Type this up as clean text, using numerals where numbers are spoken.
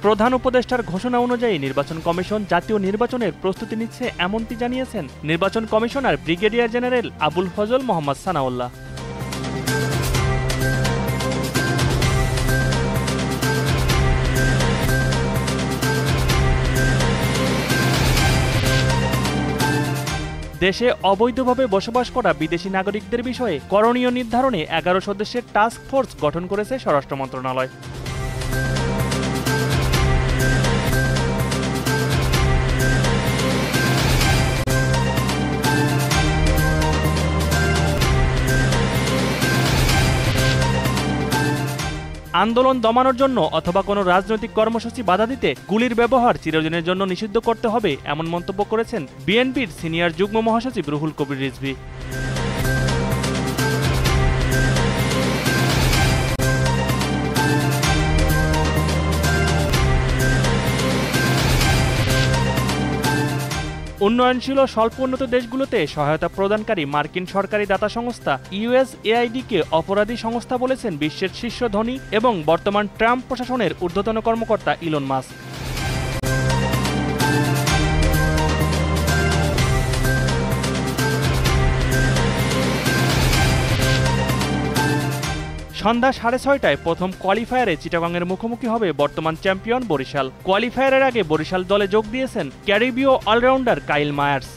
প্রধান উপদেষ্টার ঘোষণা অনুযায়ী নির্বাচন কমিশন জাতীয় নির্বাচনের প্রস্তুতি নিচ্ছে এমনটি জানিয়েছেন নির্বাচন commissioner brigadier general Abul Fazal Mohammad Sanaullah. দেশে অবৈধভাবে বসবাস করা বিদেশি নাগরিকদের বিষয়ে করণীয় নির্ধারণে 11 সদস্যের টাস্ক ফোর্স গঠন করেছে স্বরাষ্ট্র মন্ত্রণালয়। আন্দোলন দমানোর জন্য অথবা কোনো রাজনৈতিক কর্মসূচি বাধা দিতে গুলির ব্যবহার চিরদিনের জন্য নিষিদ্ধ করতে হবে এমন মন্তব্য করেছেন বিএনপির সিনিয়র যুগ্ম মহাসচিব রুহুল কবির রিজভী। উন্নয়নশীল ও স্বল্প উন্নত দেশগুলোতে সহায়তা প্রদানকারী মার্কিন সরকারি দাতা সংস্থা USAID-কে অপরাধী সংস্থা বলেছেন বিশ্বের শীর্ষ ধনী এবং বর্তমান ট্রাম্প প্রশাসনের ঊর্ধ্বতন কর্মকর্তা ইলন মাস্ক। সন্ধ্যা 6:30টায় প্রথম কোয়ালিফায়ারে চিটাগংয়ের মুখোমুখি হবে বর্তমান চ্যাম্পিয়ন বরিশাল। কোয়ালিফায়ারের আগে বরিশাল দলে যোগ দিয়েছেন ক্যারিবীয় অলরাউন্ডার কাইল মায়ার্স।